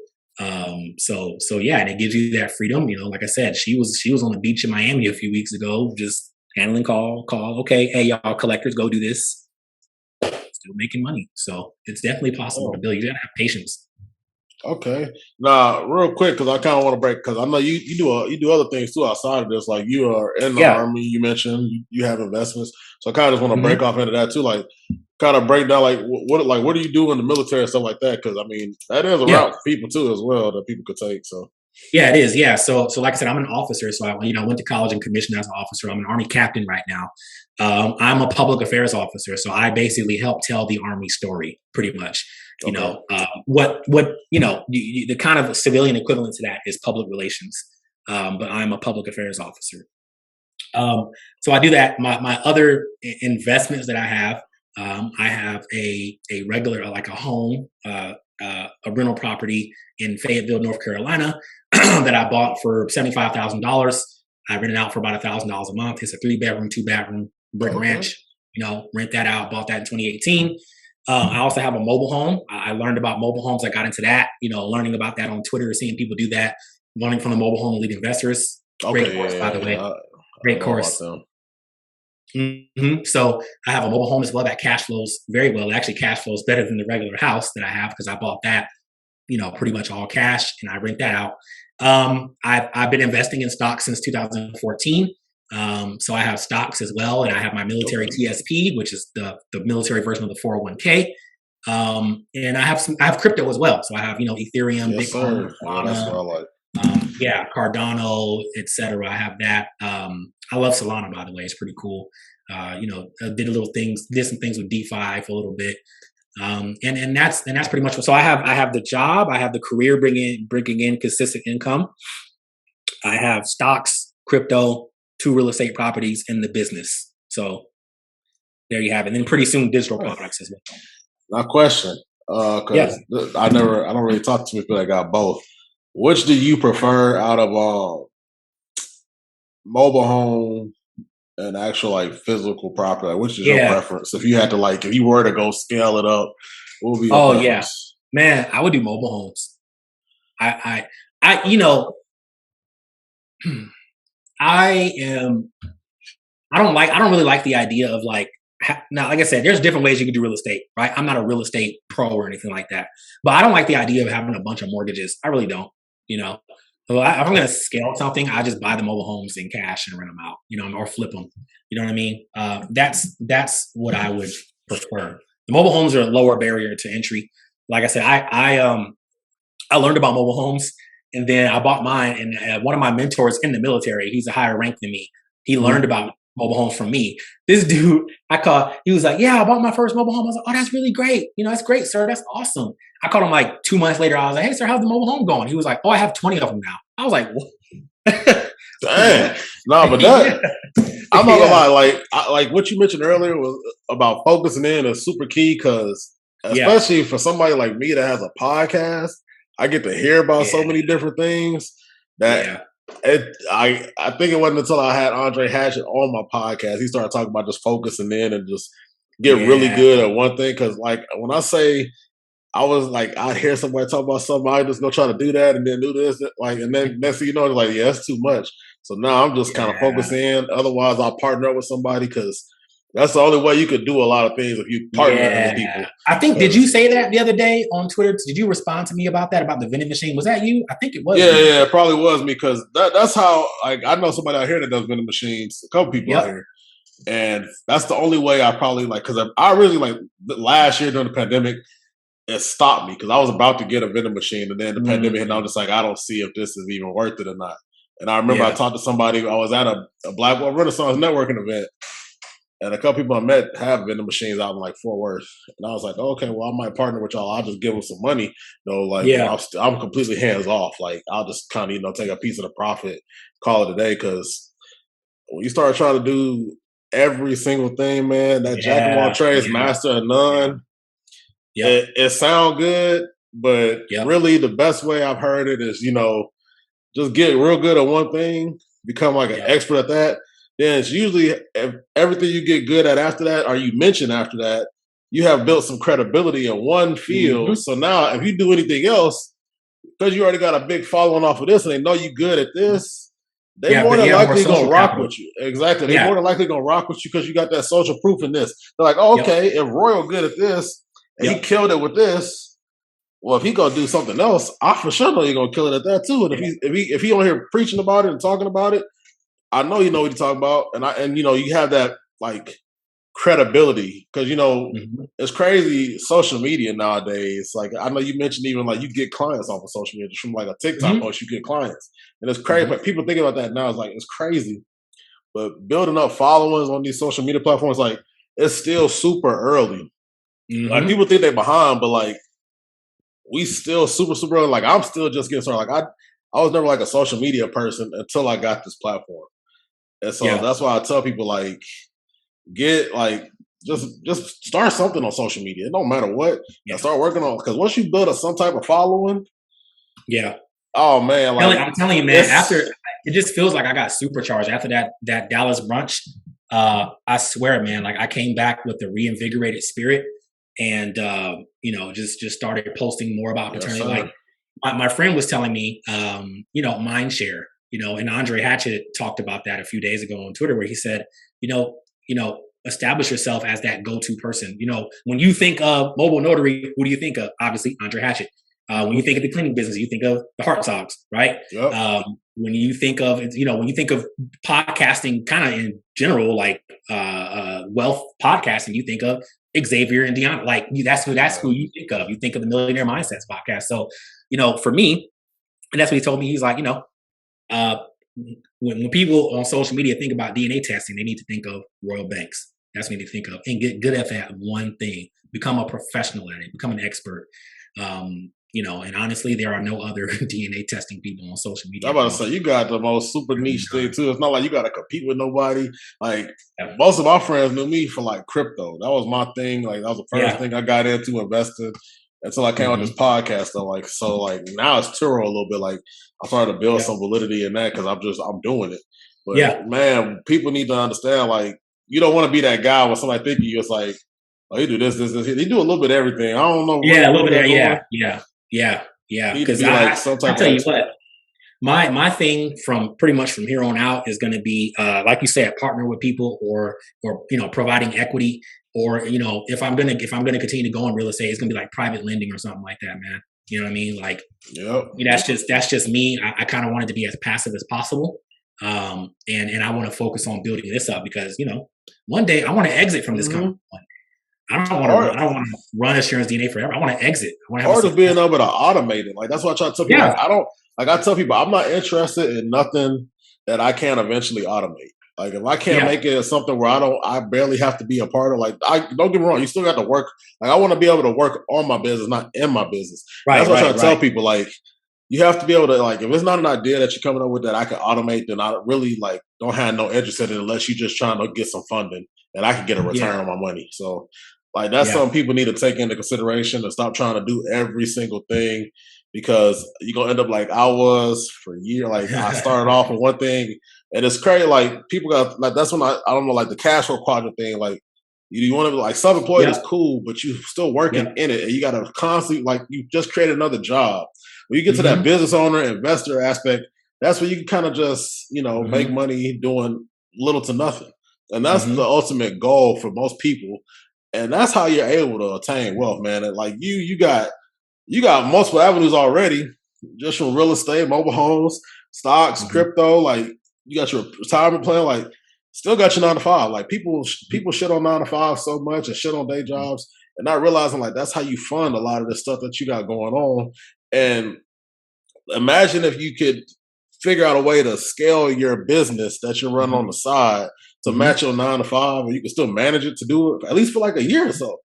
Speaker 2: So yeah, and it gives you that freedom. Like I said, she was on the beach in Miami a few weeks ago, just handling call. Okay, hey y'all collectors, go do this. Still making money. So it's definitely possible to build. You gotta have patience.
Speaker 1: Okay. Now, real quick, because I kind of want to break, because I know you do other things too outside of this. Like you are in the Army. You mentioned you have investments, so I kind of just want to break off into that too. Like, kind of break down what do you do in the military and stuff like that? Because I mean, that is a route for people too as well that people could take. So.
Speaker 2: Yeah, it is. Yeah. So like I said, I'm an officer. So I went to college and commissioned as an officer. I'm an Army captain right now. I'm a public affairs officer. So I basically help tell the Army story pretty much. The kind of civilian equivalent to that is public relations. But I'm a public affairs officer. So I do that. My other investments that I have a regular, like a home, a rental property in Fayetteville, North Carolina, that I bought for $75,000. I rent it out for about $1,000 a month. It's a 3-bedroom, 2-bathroom brick ranch. Rent that out. Bought that in 2018. I also have a mobile home. I learned about mobile homes. I got into that. Learning about that on Twitter, seeing people do that. Learning from the mobile home elite investors. Great course, by the way. Great course. So I have a mobile home as well that cash flows very well. It actually cash flows better than the regular house that I have because I bought that, pretty much all cash, and I rent that out. I've been investing in stocks since 2014. So I have stocks as well, and I have my military TSP, which is the military version of the 401k. And I have crypto as well. So I have Ethereum, Bitcoin,
Speaker 1: that's what I like.
Speaker 2: Cardano, etc. I have that. I love Solana, by the way. It's pretty cool. I did some things with DeFi for a little bit. And that's pretty much what. So I have the job, I have the career bringing in consistent income. I have stocks, crypto, 2 real estate properties in the business. So there you have it. And then pretty soon digital products as well.
Speaker 1: Now question, because I don't really talk to people that got both. Which do you prefer out of mobile home and actual like physical property? Like, which is your preference? If you had to if you were to go scale it up, what would be your preference?
Speaker 2: Man, I would do mobile homes. I don't really like the idea of now, like I said, there's different ways you can do real estate, right? I'm not a real estate pro or anything like that, but I don't like the idea of having a bunch of mortgages. I really don't, So if I'm going to scale something, I just buy the mobile homes in cash and rent them out, or flip them. You know what I mean? That's what I would prefer. The mobile homes are a lower barrier to entry. Like I said, I learned about mobile homes, and then I bought mine. And one of my mentors in the military, he's a higher rank than me. He learned about mobile homes from me. This dude, he was like, yeah, I bought my first mobile home. I was like, oh, that's really great. That's great, sir. That's awesome. I called him like 2 months later. I was like, hey, sir, how's the mobile home going? He was like, oh, I have 20 of them now. I was like, what?
Speaker 1: Dang. No, but
Speaker 2: Yeah.
Speaker 1: I'm not gonna lie. Like what you mentioned earlier was about focusing in is super key because especially for somebody like me that has a podcast, I get to hear about so many different things that I think it wasn't until I had Andre Hatchett on my podcast he started talking about just focusing in and just get really good at one thing. Because like when I say I was like, I'd hear somebody talk about something, I just go try to do that and then do this, like, and then next thing you know, like, yeah, that's too much. So now I'm just kind of focusing in. Otherwise, I'll partner up with somebody because that's the only way you could do a lot of things if you partner with people.
Speaker 2: I think, did you say that the other day on Twitter? Did you respond to me about that, about the vending machine? Was that you? I think it was.
Speaker 1: Yeah, it probably was me because that's how, like, I know somebody out here that does vending machines, a couple people out here. And that's the only way I probably, like, because I really, like, last year during the pandemic, it stopped me because I was about to get a vending machine and then the pandemic and I'm just like, I don't see if this is even worth it or not. And I remember I talked to somebody, I was at a Black Renaissance networking event and a couple people I met have vending machines out in like Fort Worth. And I was like, okay, well, I might partner with y'all. I'll just give them some money. I'm completely hands off. Like I'll just kind of, take a piece of the profit, call it a day. Cause when you start trying to do every single thing, man, that jack of all trades, master of none, it sounds good, but really the best way I've heard it is, just get real good at one thing, become like an expert at that. Then it's usually everything you get good at after that, or you mention after that, you have built some credibility in one field. Mm-hmm. So now if you do anything else, because you already got a big following off of this and they know you good at this, they more than likely going to rock with you. Exactly. They more than likely going to rock with you because you got that social proof in this. They're like, oh, okay, if Royal good at this, and he killed it with this. Well, if he gonna do something else, I for sure know you're gonna kill it at that too. And if he on here preaching about it and talking about it, I know you know what he's talking about. And you have that like credibility because it's crazy social media nowadays. Like I know you mentioned even like you get clients off of social media just from like a TikTok post, you get clients, and it's crazy. But people thinking about that now is like it's crazy. But building up followers on these social media platforms, like it's still super early. Mm-hmm. Like people think they're behind, but like we still super early. Like I'm still just getting started. Like I was never like a social media person until I got this platform, and so that's why I tell people like get like just start something on social media. It don't matter what. And start working on because once you build some type of following, oh man, like
Speaker 2: I'm telling you, man. After it just feels like I got supercharged after that Dallas brunch. I swear, man, like I came back with a reinvigorated spirit. And just started posting more about paternity. Like my friend was telling me, mind share, and Andre Hatchett talked about that a few days ago on Twitter, where he said, establish yourself as that go-to person. When you think of mobile notary, who do you think of? Obviously, Andre Hatchett. When you think of the cleaning business, you think of the Hartzogs, right? Yep. When you think of podcasting, kind of in general, like wealth podcasting, you think of Xavier and Deanna. Like that's who you think of. You think of the Millionaire Mindsets podcast. So, for me, and that's what he told me. He's like, when people on social media think about DNA testing, they need to think of Royal Banks. That's what they need to think of, and get good at that one thing. Become a professional at it. Become an expert. And honestly, there are no other DNA testing people on social media.
Speaker 1: I'm about to say, you got the most super niche thing too. It's not like you got to compete with nobody. Like most of my friends knew me for like crypto. That was my thing. Like that was the first thing I got into investing until I came on this podcast. Though, like now it's Turo a little bit. Like I'm starting to build some validity in that because I'm doing it. But man, people need to understand. Like you don't want to be that guy when somebody think you. It's like, oh, you do this. They do a little bit of everything. I don't know.
Speaker 2: Yeah, a little bit. Yeah. Because I tell you what, my thing from pretty much from here on out is going to be, like you said, partner with people or providing equity, or if I'm gonna continue to go in real estate, it's gonna be like private lending or something like that, man. You know what I mean? Like, that's just me. I kind of wanted to be as passive as possible, and I want to focus on building this up because one day I want to exit from this company. I don't want to run Assurance DNA forever. I want to exit.
Speaker 1: Part of being able to automate it. Like that's what I tell people. I tell people I'm not interested in nothing that I can't eventually automate. Like if I can't
Speaker 2: Yeah.
Speaker 1: make it something where I barely have to be a part of. Like I don't get me wrong, you still got to work. Like I want to be able to work on my business, not in my business. And that's
Speaker 2: Right.
Speaker 1: what I try
Speaker 2: Right.
Speaker 1: to tell
Speaker 2: Right.
Speaker 1: people. Like you have to be able to like if it's not an idea that you're coming up with that I can automate, then I really like don't have no interest in it unless you're just trying to get some funding and I can get a
Speaker 2: Yeah.
Speaker 1: return on my money. So like that's
Speaker 2: Yeah.
Speaker 1: something people need to take into consideration and stop trying to do every single thing because you're gonna end up like I was for a year. Like I started off with one thing and it's crazy. Like people got like that's when I don't know like the cash flow quadrant thing. Like you want to like self-employed is
Speaker 2: Yep.
Speaker 1: cool, but you still working
Speaker 2: Yep.
Speaker 1: in it, and you got to constantly like you just create another job. When you get to that
Speaker 2: Hmm.
Speaker 1: business owner, investor aspect, that's where you can kind of just make
Speaker 2: Hmm.
Speaker 1: money doing little to nothing, and that's the
Speaker 2: Hmm.
Speaker 1: ultimate goal for most people. And that's how you're able to attain wealth, man. And like you got multiple avenues already, just from real estate, mobile homes, stocks,
Speaker 2: Hmm.
Speaker 1: crypto. Like you got your retirement plan. Like still got your 9 to 5. Like people shit on 9 to 5 so much and shit on day jobs, and not realizing like that's how you fund a lot of the stuff that you got going on. And imagine if you could figure out a way to scale your business that you're running on
Speaker 2: Hmm.
Speaker 1: the side to
Speaker 2: Hmm.
Speaker 1: match your 9 to 5, and you can still manage it to do it at least for like a year or so.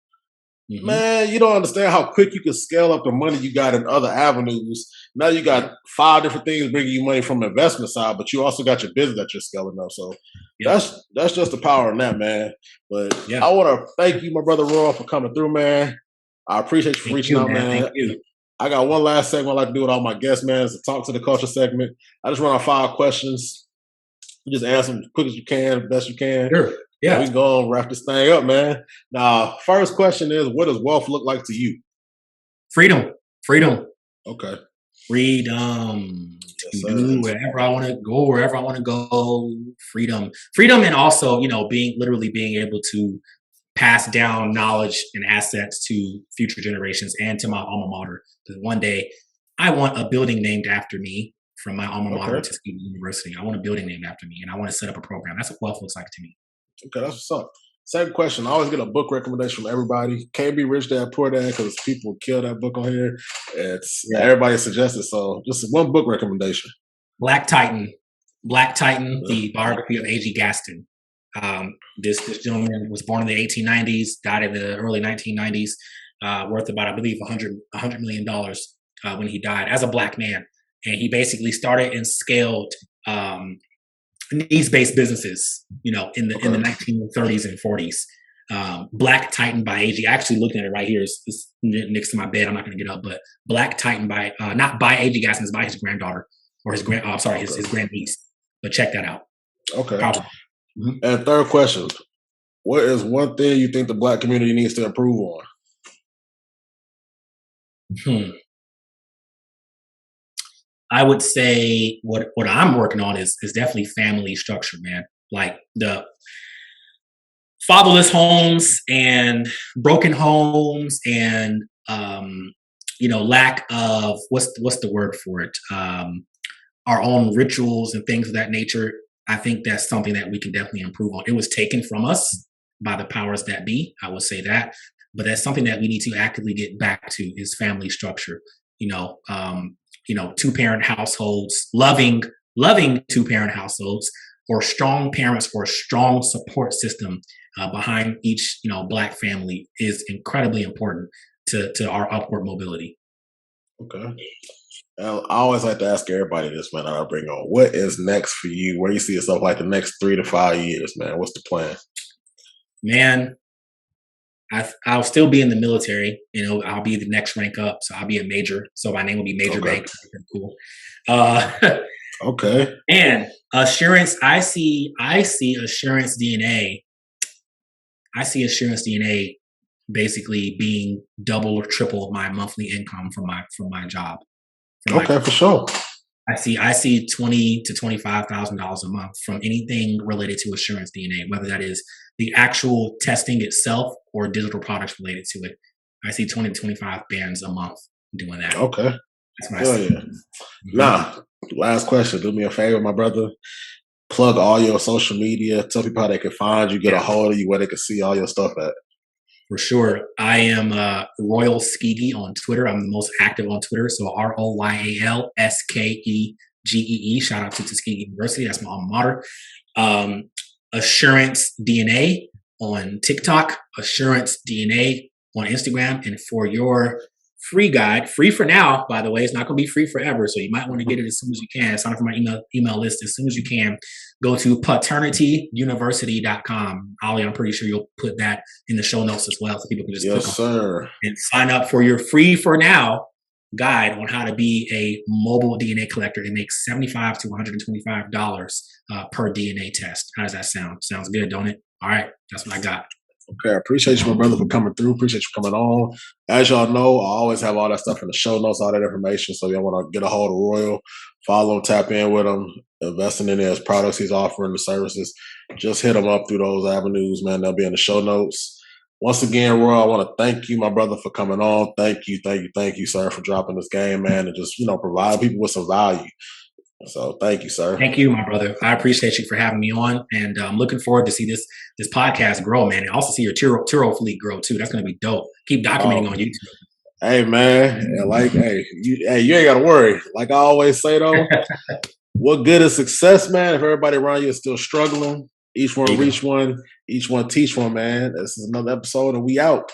Speaker 2: Hmm.
Speaker 1: Man, you don't understand how quick you can scale up the money you got in other avenues. Now you got 5 different things bringing you money from the investment side, but you also got your business that you're scaling up. So
Speaker 2: Yep.
Speaker 1: that's just the power in that, man. But
Speaker 2: Yeah.
Speaker 1: I want to thank you, my brother Roy, for coming through, man. I appreciate you for
Speaker 2: Thank
Speaker 1: reaching
Speaker 2: you,
Speaker 1: out,
Speaker 2: man. Thank
Speaker 1: man.
Speaker 2: you.
Speaker 1: I got one last segment I like to do with all my guests, man. It's a talk to the culture segment. I just run out 5 questions. You just answer them as quick as you can, best you can.
Speaker 2: Sure.
Speaker 1: And we
Speaker 2: Yeah.
Speaker 1: can go and wrap this thing up, man. Now, first question is, what does wealth look like to you?
Speaker 2: Freedom. Freedom.
Speaker 1: Okay.
Speaker 2: Freedom
Speaker 1: Yes,
Speaker 2: to
Speaker 1: sir.
Speaker 2: do wherever I want to go, wherever I want to go. Freedom. Freedom, and also, being able to pass down knowledge and assets to future generations and to my alma mater. Because one day I want a building named after me from my alma mater,
Speaker 1: Okay.
Speaker 2: Tuskegee University. I want a building named after me, and I want to set up a program. That's what wealth looks like to me.
Speaker 1: Okay, that's what's up. Second question. I always get a book recommendation from everybody. Can't be rich dad, poor dad, because people kill that book on here. It's
Speaker 2: Yeah.
Speaker 1: everybody suggested. So just one book recommendation.
Speaker 2: Black Titan. Black Titan,
Speaker 1: Yeah.
Speaker 2: the biography of A.G. Gaston. This gentleman was born in the 1890s, died in the early 1990s, worth about, I believe, $100 million when he died as a black man. And he basically started and scaled needs-based businesses, in the
Speaker 1: Okay.
Speaker 2: 1930s and 40s. Black Titan by AG. I actually looking at it right here. It's next to my bed. I'm not going to get up, but Black Titan by not by AG Gaston, it's by his granddaughter or his grand. Sorry, his
Speaker 1: Okay.
Speaker 2: grandniece. But check that out.
Speaker 1: Okay.
Speaker 2: Powerful. Mhm.
Speaker 1: And third question. What is one thing you think the black community needs to improve on?
Speaker 2: Hmm. I would say what I'm working on is definitely family structure, man. Like the fatherless homes and broken homes and lack of what's the word for it, our own rituals and things of that nature. I think that's something that we can definitely improve on. It was taken from us by the powers that be, I would say that, but that's something that we need to actively get back to is family structure. Two-parent households, loving two-parent households, or strong parents, or a strong support system behind each black family is incredibly important to our upward mobility.
Speaker 1: Okay. I always like to ask everybody this, man. I bring on what is next for you. Where you see yourself like the next 3 to 5 years, man. What's the plan?
Speaker 2: Man, I'll still be in the military. I'll be the next rank up, so I'll be a major. So my name will be Major
Speaker 1: Okay.
Speaker 2: Bank. Cool. Uh,
Speaker 1: Okay.
Speaker 2: and assurance. I see assurance DNA. I see assurance DNA basically being double or triple my monthly income from my job. From my
Speaker 1: Okay, for sure.
Speaker 2: I see $20,000 to $25,000 a month from anything related to assurance DNA, whether that is the actual testing itself or digital products related to it. I see 20 to 25 bands a month doing that.
Speaker 1: Okay.
Speaker 2: That's what I
Speaker 1: Hell
Speaker 2: see.
Speaker 1: yeah.
Speaker 2: Hmm.
Speaker 1: Nah, last question. Do me a favor, my brother. Plug all your social media. Tell people how they can find you, get a
Speaker 2: Yeah,
Speaker 1: hold of you, where they can see all your stuff at.
Speaker 2: for sure. I am Royal Skegee on Twitter. I'm the most active on Twitter. So RoyalSkegee. Shout out to Tuskegee University. That's my alma mater. Assurance DNA on TikTok, Assurance DNA on Instagram. And for your free guide, free for now, by the way, it's not going to be free forever. So you might want to get it as soon as you can. Sign up for my email list as soon as you can. Go to paternityuniversity.com. Ollie, I'm pretty sure you'll put that in the show notes as well, so people can just click on it and sign up for your free for now guide on how to be a mobile DNA collector and make $75 to $125 per DNA test. How does that sound? Sounds good, don't it? All right, that's what I got.
Speaker 1: Okay, I appreciate you, my brother, for coming through. Appreciate you coming on. As y'all know, I always have all that stuff in the show notes, all that information. So y'all want to get a hold of Royal, follow him, tap in with him, investing in his products he's offering, the services. Just hit him up through those avenues, man. They'll be in the show notes. Once again, Royal, I want to thank you, my brother, for coming on. Thank you, sir, for dropping this game, man, and just, provide people with some value. So thank you, sir.
Speaker 2: Thank you, my brother. I appreciate you for having me on, and I'm looking forward to see this podcast grow, man, and also see your Turo fleet grow too. That's going to be dope. Keep documenting on YouTube.
Speaker 1: Hey, man, you ain't got to worry. Like I always say, though, what good is success, man, if everybody around you is still struggling? Each one reach one, each one teach one, man. This is another episode, and we out.